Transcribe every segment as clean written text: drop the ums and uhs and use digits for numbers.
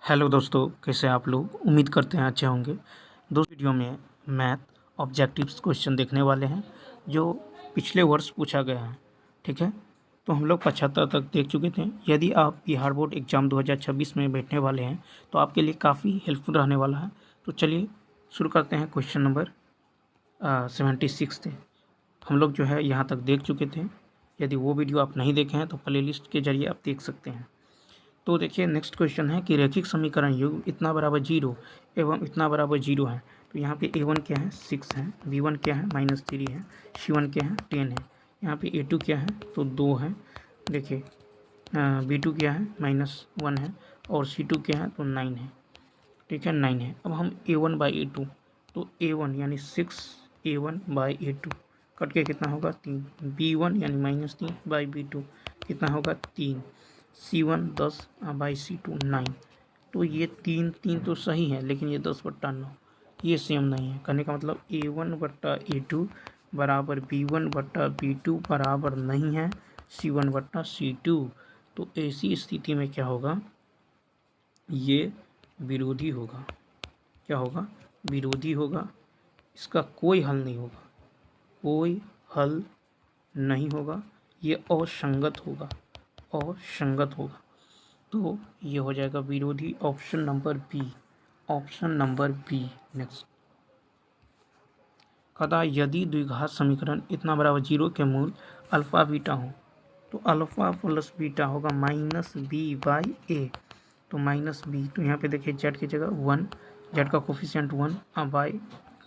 Hello दोस्तों, कैसे हैं आप लोग। उम्मीद करते हैं अच्छे होंगे। दोस्त वीडियो में मैथ ऑब्जेक्टिव्स क्वेश्चन देखने वाले हैं जो पिछले वर्ष पूछा गया है। ठीक है, तो हम लोग 75 तक देख चुके थे। यदि आप बिहार बोर्ड एग्ज़ाम 2026 में बैठने वाले हैं तो आपके लिए काफ़ी हेल्पफुल रहने वाला है। तो चलिए शुरू करते हैं। क्वेश्चन नंबर 76 थे, हम लोग जो है यहाँ तक देख चुके थे। यदि वो वीडियो आप नहीं देखे हैं तो प्लेलिस्ट के जरिए आप देख सकते हैं। तो देखिए नेक्स्ट क्वेश्चन है कि रैखिक समीकरण युग इतना बराबर 0 एवं इतना बराबर 0 है। तो यहाँ पे a1 क्या है 6 है, b1 क्या है -3 है, c1 क्या है 10 है, यहाँ पे a2 क्या है तो 2 है। देखिए b2 क्या है -1 है और c2 क्या है तो 9 है। ठीक है 9 है। अब हम a1/a2 तो a1 यानी 6 a1/a2 कट के कितना होगा 3, b1 यानी -3/b2 कितना होगा 3, c1 10/c2 9। तो ये 3 तो सही है, लेकिन ये 10/9 ये सेम नहीं है। कहने का मतलब a1/a2 बराबर b1/b2 बराबर नहीं है c1/c2। तो ऐसी स्थिति में क्या होगा, ये विरोधी होगा। क्या होगा, विरोधी होगा। इसका कोई हल नहीं होगा, कोई हल नहीं होगा। ये असंगत होगा, असंगत होगा। तो ये हो जाएगा विरोधी, option number B, option number B. Next कदा यदि द्विघात समीकरण इतना बराबर 0 के मूल अल्फा बीटा हो तो अल्फा प्लस बीटा होगा -b/a। तो -b, तो यहाँ पे देखिए जेड की जगह 1, जेड का कोफिशिएंट 1 बाई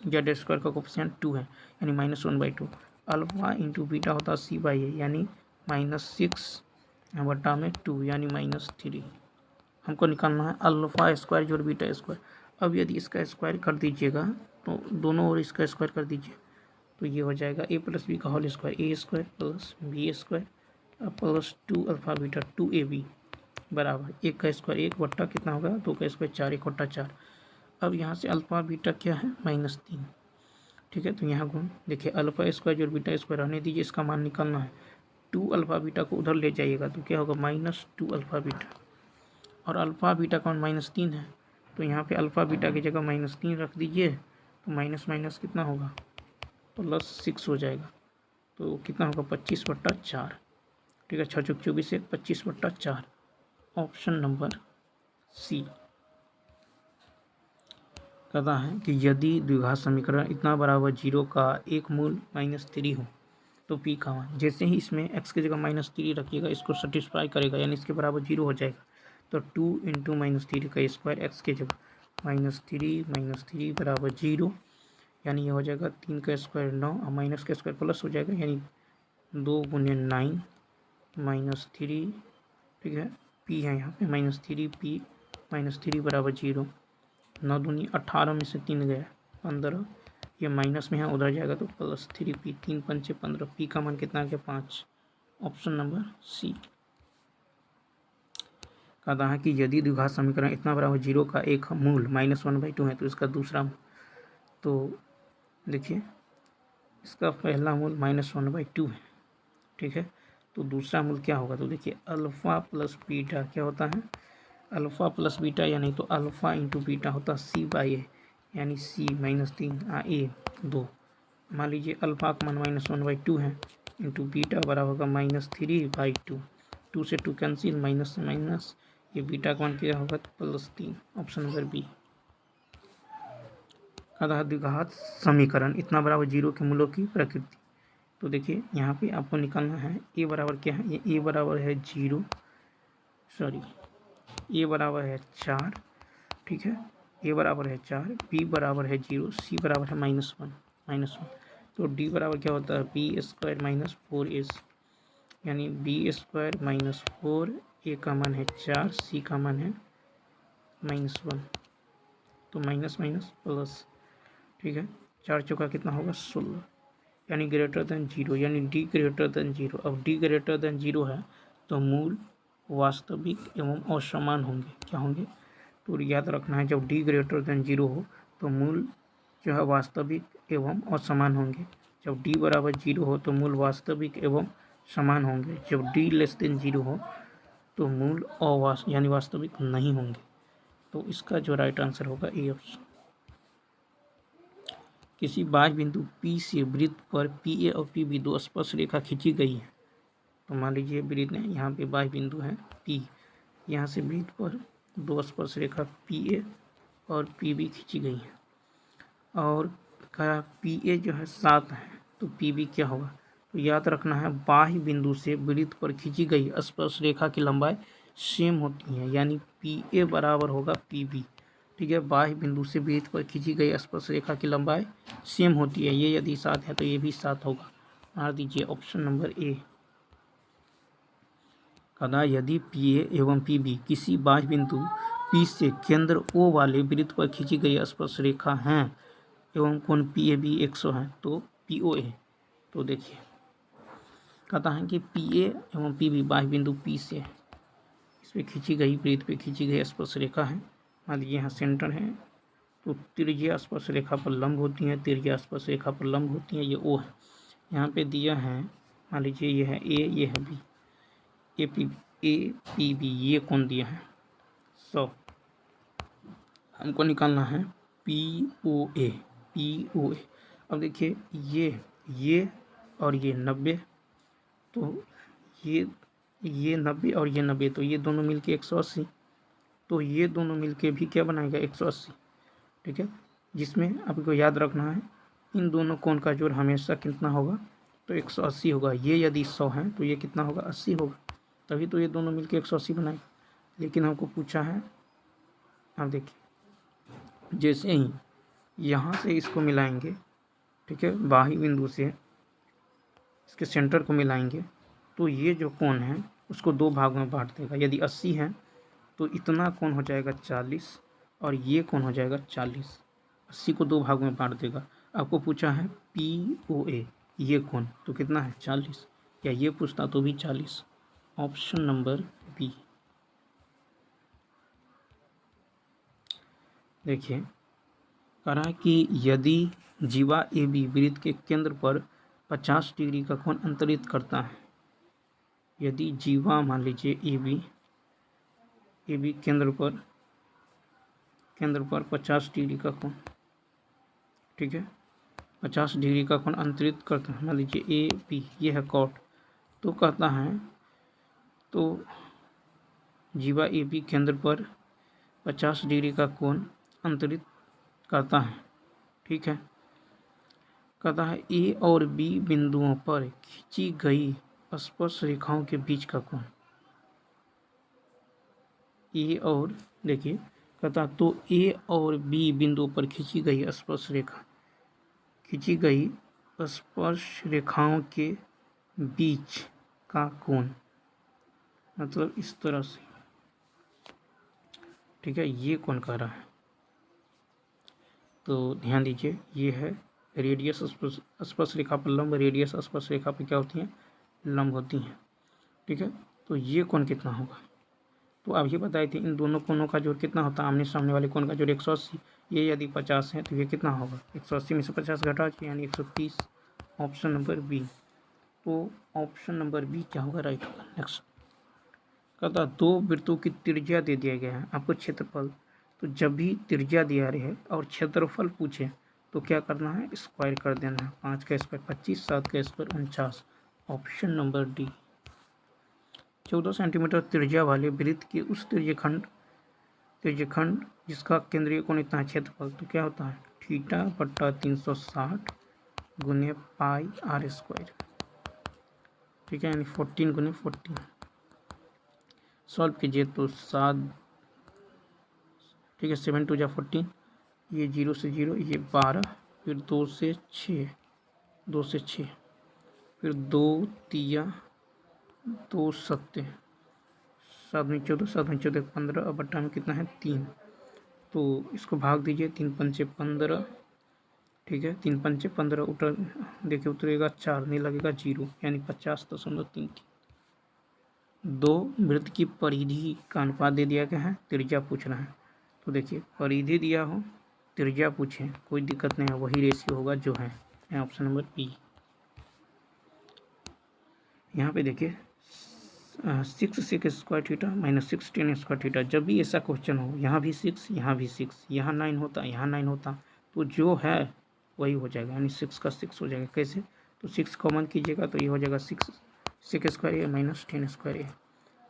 जेड स्क्वायर का कोफिशिएंट 2 है यानी -1/2। अल्फा इंटू बीटा होता है c/a यानी -6/2 यानी -3। हमको निकालना है अल्फा स्क्वायर जोड़ बीटा स्क्वायर। अब यदि इसका स्क्वायर कर दीजिएगा तो दोनों ओर इसका स्क्वायर कर दीजिए तो ये हो जाएगा a + b का whole square, a square plus b square plus 2 alpha beta 2ab बराबर 1 का स्क्वायर 1 बट्टा कितना होगा 2 का स्क्वायर 4 1 बट्टा 4। अब यहाँ से अल्फा बीटा क्या है -3। ठीक है, तो यहाँ गुण देखिए अल्फा स्क्वायर जोड़ बीटा स्क्वायर रहने दीजिए, इसका मान निकालना है। 2 अल्फा बीटा को उधर ले जाइएगा तो क्या होगा -2 अल्फा बीटा, और अल्फ़ा बीटा का मान -3 है। तो यहाँ पे अल्फ़ा बीटा की जगह -3 रख दीजिए तो माइनस माइनस कितना होगा +6 हो जाएगा। तो कितना होगा 25/4। ठीक है, 6 × 24 25/4, ऑप्शन नंबर सी। कहता है कि यदि द्विघात समीकरण इतना बराबर 0 का एक मूल -3 हो तो p का मान, जैसे ही इसमें x की जगह -3 रखिएगा इसको सेटिस्फाई करेगा यानी इसके बराबर 0 हो जाएगा। तो 2 × -3 का स्क्वायर x की जगह -3 बराबर 0 यानी ये हो जाएगा 3 का स्क्वायर 9 और माइनस का स्क्वायर प्लस हो जाएगा यानी 2 × 9 -3। ठीक है, p है यहाँ पे -3p -3 बराबर 0। 9 दूनी 18 में से 3 गया 15, ये माइनस में है उधर जाएगा तो +3p 3 पंचे 15, p का मान कितना आ गया 5, ऑप्शन नंबर सी। कहता है कि यदि द्विघात समीकरण इतना बराबर 0 का एक मूल -1/2 है तो इसका दूसरा मूल, तो देखिए इसका पहला मूल -1/2 है। ठीक है, तो दूसरा मूल क्या होगा, तो देखिए अल्फ़ा प्लस बीटा क्या होता है, अल्फ़ा प्लस बीटा यानी तो अल्फ़ा इंटू बीटा होता है c/a यानी c -3 a 2। मान लीजिए अल्फ़ा का मान -1/2 है इंटू बीटा बराबर होगा -3/2, 2 से 2 कैंसिल, माइनस से माइनस, ये बीटा का मान क्या होगा +3, ऑप्शन नंबर बी। अतः द्विघात समीकरण इतना बराबर 0 के मूलों की प्रकृति। तो देखिए यहाँ पे आपको निकालना है a बराबर क्या है, ये a बराबर है 0, सॉरी a बराबर है 4। ठीक है, a बराबर है 4, b बराबर है 0, c बराबर है -1। तो d बराबर क्या होता है b² - 4ac यानी b² - 4, a का मान है 4, c का मान है -1, तो माइनस माइनस प्लस। ठीक है, 4 चौका कितना होगा 16 यानी ग्रेटर देन 0 यानी d ग्रेटर देन 0। अब d ग्रेटर देन 0 है तो मूल वास्तविक एवं असमान होंगे। क्या होंगे, तो याद रखना है जब d ग्रेटर देन 0 हो तो मूल जो है वास्तविक एवं असमान होंगे। जब d बराबर 0 हो तो मूल वास्तविक एवं समान होंगे। जब d लेस देन 0 हो तो मूल यानी वास्तविक नहीं होंगे। तो इसका जो राइट आंसर होगा ए ऑप्शन। किसी बाह्य बिंदु P से वृत्त पर PA और PB दो स्पर्श रेखा खींची गई है। तो मान लीजिए वृत्त है, यहाँ पे बाह्य बिंदु है P, यहाँ से वृत्त पर दो स्पर्श रेखा PA और PB खींची गई है और कहा PA जो है 7 है तो PB क्या होगा। तो याद रखना है बाह्य बिंदु से वृत्त पर खींची गई स्पर्श रेखा की लंबाई सेम होती है, यानी PA बराबर होगा PB। ठीक है, बाह्य बिंदु से वृत्त पर खींची गई स्पर्श रेखा की लंबाई सेम होती है। ये यदि 7 है तो ये भी 7 होगा। मार दीजिए ऑप्शन नंबर ए। कदा यदि PA एवं PB किसी बाह्य बिंदु P से केंद्र O वाले वृत्त पर खींची गई स्पर्श रेखा हैं एवं कोण PAB 100 है तो POA। तो देखिए कहता है कि PA एवं PB बाह्य बिंदु P से इस पे खींची गई वृत्त पे खींची गई स्पर्श रेखा है। मान लीजिए यहाँ सेंटर है तो त्रिज्या स्पर्श रेखा पर लंब होती है, त्रिज्या स्पर्श रेखा पर लंब होती है, ये O है। यहाँ पे दिया है मान लीजिए ये है A, ये है B, APB ये कोण दिया है 100। हमको निकालना है POA। अब देखिए ये और ये 90, तो ये 90 और ये 90, तो ये दोनों मिलके 180, तो ये दोनों मिलके भी क्या बनाएगा 180। ठीक है, जिसमें आपको याद रखना है इन दोनों कोण का जोड़ हमेशा कितना होगा तो 180 होगा। ये यदि 100 है तो ये कितना होगा 80 होगा, तभी तो ये दोनों मिलके 180 बनाएगा। लेकिन हमको पूछा है, आप देखिए जैसे ही यहाँ से इसको मिलाएंगे, ठीक है, बाह्य बिंदु से इसके सेंटर को मिलाएंगे तो ये जो कोण है उसको दो भाग में बांट देगा। यदि 80 है तो इतना कोण हो जाएगा 40 और ये कोण हो जाएगा 40। 80 को दो भाग में बांट देगा। आपको पूछा है POA ये कोण तो कितना है 40, या ये पूछता तो भी 40। Option number B. देखिए कह रहा है कि यदि जीवा AB वृत्त के केंद्र पर 50 डिग्री का कोण अंतरित करता है, यदि जीवा मान लीजिए AB केंद्र पर 50 डिग्री का कोण, ठीक है, 50 डिग्री का कोण अंतरित करता है, मान लीजिए AB ये है कॉट, तो कहता है तो जीवा AB केंद्र पर 50 डिग्री का कोण अंतरित करता है। ठीक है, कहता है A और B बिंदुओं पर खींची गई स्पर्श रेखाओं के बीच का कोण। A और देखिए कहता तो A और B बिंदुओं पर खींची गई स्पर्श रेखाओं के बीच का कोण, मतलब इस तरह से, ठीक है, ये कोण कह रहा है। तो ध्यान दीजिए ये है रेडियस स्पर्श रेखा पर लंब, रेडियस स्पर्श रेखा पर क्या होती है लंब होती हैं। ठीक है, तो ये कोण कितना होगा, तो आप ये बताए थे इन दोनों कोणों का जोड़ कितना होता है, आमने सामने वाले कोण का जोड़ 180। ये यदि 50 है तो ये कितना होगा 180 में से 50 घटा यानी 130। Option number B. तो ऑप्शन नंबर बी क्या होगा राइट होगा। नेक्स्ट कहता दो वृत्तों की त्रिज्या दे दिया गया है, आपको क्षेत्रफल, तो जब भी त्रिज्या दिया रहे और क्षेत्रफल पूछे तो क्या करना है स्क्वायर कर देना है। 5 का स्क्वायर 25, 7 का square 49। Option number D. 14 centimetre त्रिज्या वाले वृत्त के उस त्रिज्यखंड जिसका केंद्रीय कोण इतना है क्षेत्रफल, तो क्या होता है θ/360 गुने पाई r स्क्वायर। ठीक है, यानी 14 गुने 14। सॉल्व कीजिए तो 7, ठीक है, 7 2 जा 14, ये 0 से 0, ये 12, फिर 2 से 6, 2 से 6, फिर 2 तिया 2 सत्ते 7 में 14, 7 में 14 15, अब बट्टा में कितना है 3, तो इसको भाग दीजिए 3 पंचे 15। ठीक है, 3 पंचे 15 उतर देखिए उतरेगा 4, नहीं लगेगा 0, यानी 50.33। दो वृत्त की परिधि का अनुपात दे दिया गया है, त्रिज्या पूछना है। तो देखिए परिधि दिया हो त्रिज्या पूछे कोई दिक्कत नहीं है, वही रेशियो होगा जो है। Option number B. यहाँ पे देखिए 6 sec square theta minus 6 tan square theta. जब भी ऐसा क्वेश्चन हो, यहाँ भी 6, यहाँ भी 6, यहाँ 9 होता, यहाँ 9 होता, तो जो है वही हो जाएगा, यानी 6 का 6 हो जाएगा। कैसे? तो 6 कॉमन कीजिएगा तो ये हो जाएगा 6 सेक स्क्वायर ए माइनस 10 स्क्वायर ए,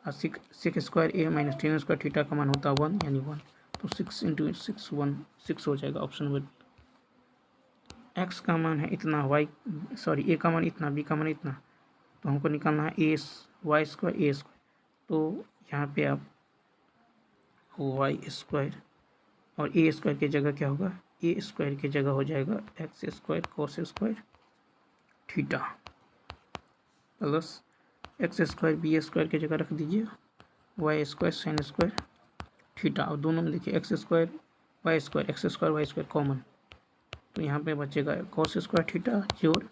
और 6 सेक स्क्वायर ए माइनस 10 स्क्वायर थीटा का मान होता है 1, यानी 1, तो 6 इंटू 6 1 6 हो जाएगा। ऑप्शन नंबर एक्स का मान है इतना, ए का मान इतना, बी का मान इतना, तो हमको निकालना है ए वाई स्क्वायर ए स्क्वायर। तो यहाँ पे आप वाई स्क्वायर और ए स्क्वायर की जगह क्या होगा, ए स्क्वायर की जगह हो जाएगा X square cos square theta plus X square B square की जगह रख दीजिए Y square sine square theta. और दोनों में देखिए X square Y square, X square Y square common, तो यहाँ पे बचेगा कोस स्क्वायर थीटा जोड़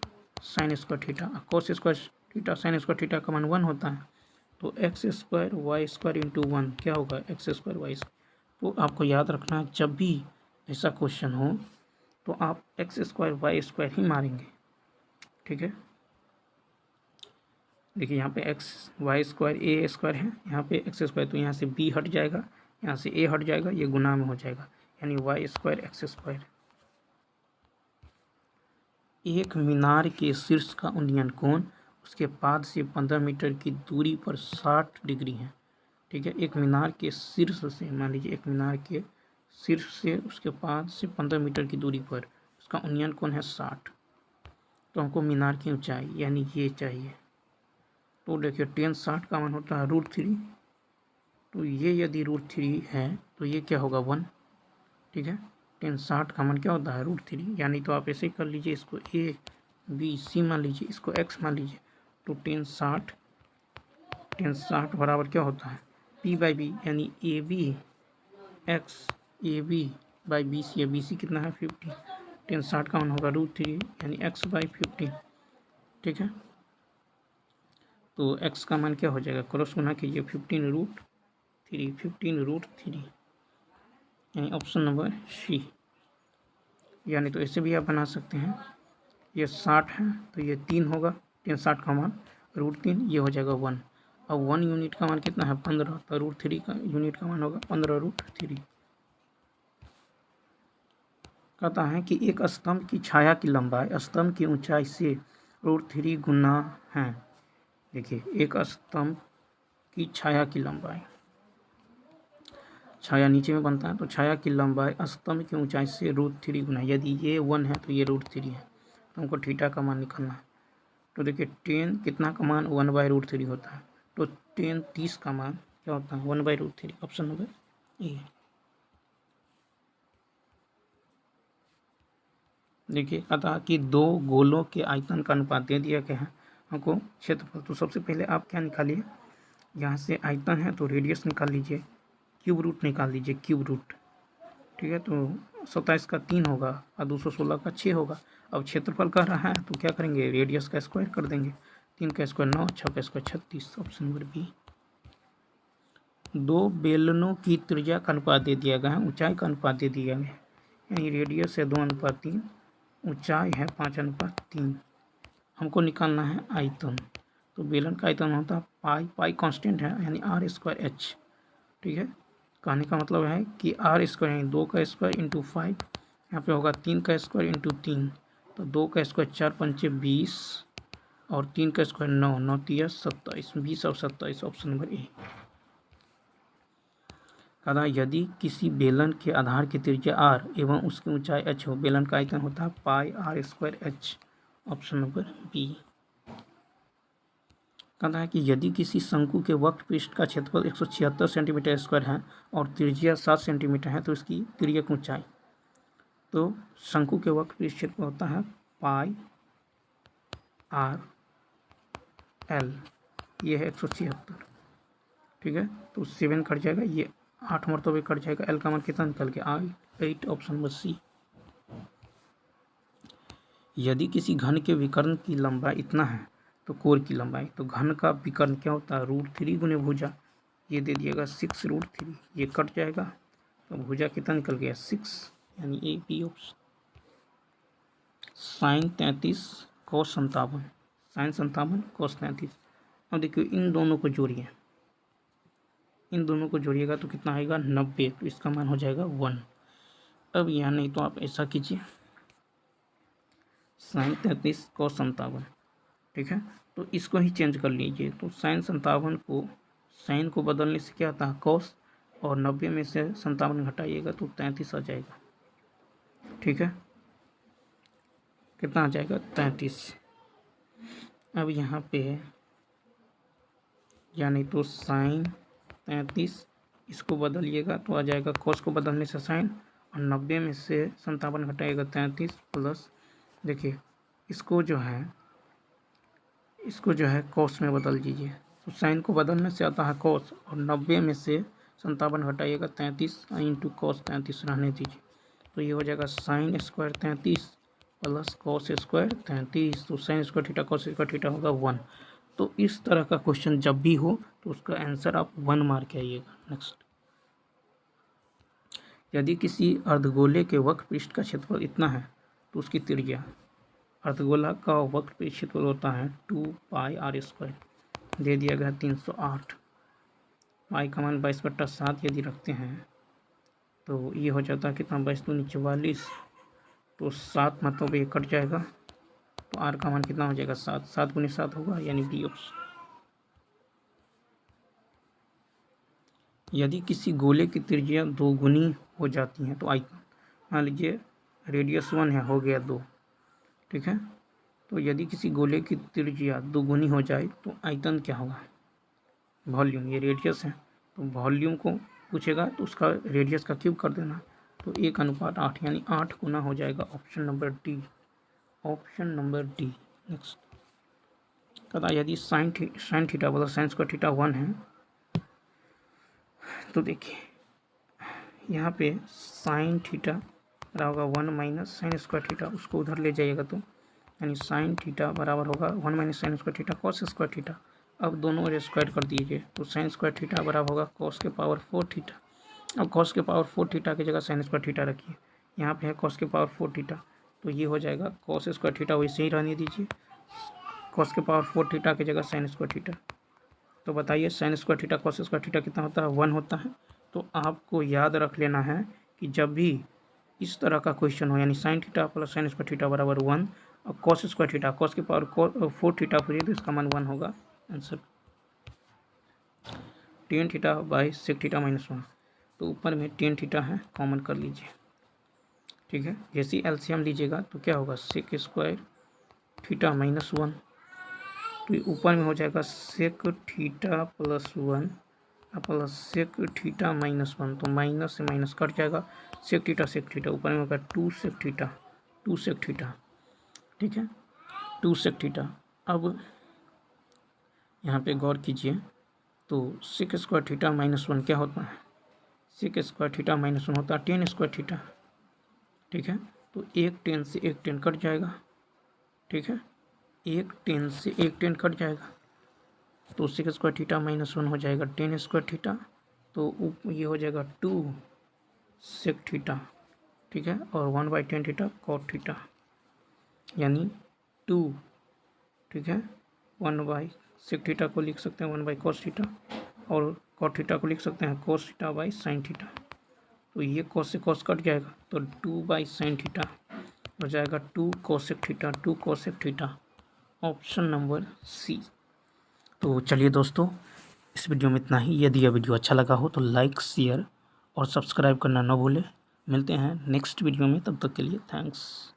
sine square theta. Cos square theta sine square theta का मान 1 होता है, तो X square Y square into 1 क्या होगा, एक्स स्क्वायर वाई स्क्वायर। तो आपको याद रखना, जब भी ऐसा क्वेश्चन हो तो आप एक्स स्क्वायर वाई स्क्वायर ही मारेंगे, ठीक है। देखिए यहाँ पे एक्स वाई स्क्वायर ए स्क्वायर है, यहाँ पे एक्स स्क्वायर, तो यहाँ से बी हट जाएगा, यहाँ से ए हट जाएगा, ये गुना में हो जाएगा, यानी वाई स्क्वायर एक्स स्क्वायर। एक मीनार के शीर्ष का उन्नयन कोण उसके पाद से 15 मीटर की दूरी पर 60 डिग्री है, ठीक है। एक मीनार के शीर्ष से, मान लीजिए एक मीनार के शीर्ष से उसके पाद से 15 मीटर की दूरी पर उसका उन्नयन कोण है 60, तो हमको मीनार की ऊंचाई यानी ये चाहिए। तो देखिए 10 60 का मान होता है √3, तो ये यदि √3 है तो ये क्या होगा 1, ठीक है। 10 60 का मान क्या होता है √3, यानी तो आप ऐसे ही कर लीजिए, इसको ए बी सी मान लीजिए, इसको एक्स मान लीजिए, तो 10 60 बराबर क्या होता है पी बाई बी, यानी A B X A B by B C, B C कितना है 50, 10 60 का मान होगा √3 यानी एक्स बाई 50, ठीक है। तो एक्स का मान क्या हो जाएगा, क्रॉस गुना कीजिए 15√3 यानी ऑप्शन नंबर सी। यानी तो ऐसे भी आप बना सकते हैं, ये 60 है तो ये 3 होगा, 10 60 का मान √3, ये हो जाएगा 1। अब 1 यूनिट का मान कितना है 15, तो √3 का यूनिट का मान होगा 15√3। कहता है कि एक स्तंभ की छाया की लंबाई स्तंभ की ऊंचाई से √3 गुना है। देखिए एक स्तंभ की छाया की लंबाई, छाया नीचे में बनता है, तो छाया की लंबाई स्तंभ की ऊंचाई से √3 गुना, यदि ये 1 है तो ये √3 है, तो हमको थीटा का मान निकालना है। तो देखिए 10 कितना का मान 1/√3 होता है, तो 10 30 का मान क्या होता है 1/√3, ऑप्शन नंबर ए। देखिए कहता कि दो गोलों के आयतन का अनुपात दे दिया गया है हमको क्षेत्रफल। तो सबसे पहले आप क्या निकालिए, यहाँ से आयतन है तो रेडियस निकाल लीजिए, क्यूब रूट निकाल लीजिए, क्यूब रूट, ठीक है। तो 27 का 3 होगा और 216 का 6 होगा। अब क्षेत्रफल कर रहा है तो क्या करेंगे, रेडियस का स्क्वायर कर देंगे, 3 का स्क्वायर 9, 6 का स्क्वायर 36, ऑप्शन नंबर बी। दो बेलनों की त्रिज्या का अनुपात दे दिया गया है, ऊंचाई का अनुपात दे दिया गया है, यानी रेडियस है 2:3, ऊंचाई है 5:3। हमको निकालना है आयतन, तो बेलन का आयतन होता है पाई कांस्टेंट है, यानी r²h, ठीक है। कहने का मतलब है कि r² यानी 2 का स्क्वायर इंटू 5, यहाँ पे होगा 3 का स्क्वायर इंटू 3, तो 2 का स्क्वायर 4 पंचे 20 और 3 का स्क्वायर 9, 9 3 27, 20 और 27, ऑप्शन नंबर ए। कहता है यदि किसी बेलन के आधार की त्रिज्या r एवं उसकी ऊंचाई h हो, बेलन का आयतन होता है πr²h, ऑप्शन नंबर बी। कहता है कि यदि किसी शंकु के वक्र पृष्ठ का क्षेत्रफल 176 सेंटीमीटर स्क्वायर है और त्रिज्या 7 सेंटीमीटर है, तो इसकी तिर्यक ऊंचाई, तो शंकु के वक्र पृष्ठ क्षेत्रफल होता है πr l, ये है 176, ठीक है। तो 7 कट जाएगा, ये 8 मरतबे कट जाएगा, एल का मान कितना निकल के 8, ऑप्शन नंबर सी। यदि किसी घन के विकर्ण की लंबाई इतना है तो कोर की लंबाई, तो घन का विकर्ण क्या होता है √3 गुने भुजा, ये दे दिएगा 6√3, ये कट जाएगा तो भुजा कितना निकल गया 6, यानी A B option. sin 33 cos 57, sin 57 cos 33, अब देखिए इन दोनों को जोड़िए, इन दोनों को जोड़िएगा तो कितना आएगा 90, तो इसका मान हो जाएगा 1। अब यहाँ नहीं तो आप ऐसा कीजिए, sin 33 cos 57, ठीक है, तो इसको ही चेंज कर लीजिए। तो sin 57 को साइन को बदलने से क्या आता है cos, और 90 में से 57 घटाइएगा तो 33 आ जाएगा, ठीक है, कितना आ जाएगा 33। अब यहाँ पे यानी तो sin 33 इसको बदलिएगा तो आ जाएगा cos को बदलने से sin, और 90 में से 57 घटाएगा 33 प्लस, देखिए इसको जो है cos में बदल दीजिए, तो sin को बदलने से आता है cos, और 90 में से 57 घटाइएगा 33 इंटू cos 33 रहने दीजिए, तो ये हो जाएगा sin square 33 plus cos square 33, तो sin square theta cos square theta होगा 1। तो इस तरह का क्वेश्चन जब भी हो तो उसका आंसर आप 1 मार के आइएगा। नेक्स्ट, यदि किसी अर्धगोले के वक्र पृष्ठ का क्षेत्रफल इतना है तो उसकी त्रिज्या, अर्धगोला का वक्र पृष्ठ क्षेत्रफल होता है 2πr², दे दिया गया 308, पाई का मान 22/7 यदि रखते हैं तो ये हो जाता है कितना 22 दूनी 44, तो 7 मतलब ये कट जाएगा, तो आर का मान कितना हो जाएगा 7, 7 गुनी 7 होगा, यानी बी ऑप्शन। यदि किसी गोले की त्रिज्या 2 गुनी हो जाती है तो आयतन, मान लीजिए रेडियस 1 है, हो गया 2, ठीक है, तो यदि किसी गोले की त्रिज्या 2 गुनी हो जाए तो आयतन क्या होगा, वॉल्यूम, ये रेडियस है तो वॉल्यूम को पूछेगा तो उसका रेडियस का क्यूब कर देना, तो 1:8 यानी 8 गुना हो जाएगा, option number D, option number D. Next, कहता यदि साइन थीटा बदल साइन स्क्वायर थीटा 1 है तो देखिए यहाँ पे साइन थीटा बराबर होगा 1 माइनस साइन स्क्वायर थीटा, उसको उधर ले जाइएगा तो यानी साइन थीटा बराबर होगा 1 minus sign square theta cos square theta. अब दोनों ओर स्क्वायर कर दीजिए तो साइन स्क्वायर थीटा बराबर होगा कॉस के पावर 4 थीटा। अब कॉस के पावर 4 थीटा की जगह साइन स्क्वायर थीटा रखिए, यहाँ पे है कॉस के पावर 4 थीटा, तो ये हो जाएगा कॉस स्क्वायर थीटा वैसे ही रहने दीजिए, कॉस के पावर 4 थीटा की जगह साइन स्क्वायर थीटा। तो बताइए sign square theta cos square theta कितना होता है 1 होता है। तो आपको याद रख लेना है कि जब भी इस तरह का क्वेश्चन हो यानी sine theta plus sine square theta बराबर 1 और कॉस स्क्वायर थीटा कॉस के पावर 4 थीटा पूछिए तो इसका मान 1 होगा answer. Tan theta by sec theta minus 1, तो ऊपर में टेन थीटा है, कॉमन कर लीजिए, ठीक है, जैसे ही एलसीएम लीजिएगा तो क्या होगा सेक स्क्वायर थीटा माइनस 1, तो ऊपर में हो जाएगा sec theta plus 1 plus sec theta minus 1, तो माइनस से माइनस कट जाएगा, सेक थीटा ऊपर में होगा 2 सेक थीटा, ठीक है, 2 सेक थीटा। अब यहाँ पे गौर कीजिए तो सेक स्क्वायर थीटा माइनस 1 क्या होता है, सेक स्क्वायर थीटा माइनस 1 होता है टेन स्क्वायर थीटा, ठीक है, तो एक टेन से एक टेन कट जाएगा, ठीक है, एक टेन से एक टेन कट जाएगा, तो सेक स्क्वायर थीटा माइनस 1 हो जाएगा टेन स्क्वायर थीटा, तो ये हो जाएगा 2 सेक थीटा, ठीक है, और 1/10 थीटा कॉट थीटा, यानी 2, ठीक है, 1 सेक थीटा को लिख सकते हैं 1 cos थीटा, और कॉट थीटा को लिख सकते हैं cos theta by sine theta, तो ये cos से cos कट जाएगा तो 2/sin थीटा हो जाएगा 2 cosec theta, 2 cosec theta, option number C. तो चलिए दोस्तों इस वीडियो में इतना ही। यदि यह वीडियो अच्छा लगा हो तो लाइक शेयर और सब्सक्राइब करना ना भूलें। मिलते हैं नेक्स्ट वीडियो में, तब तक के लिए थैंक्स।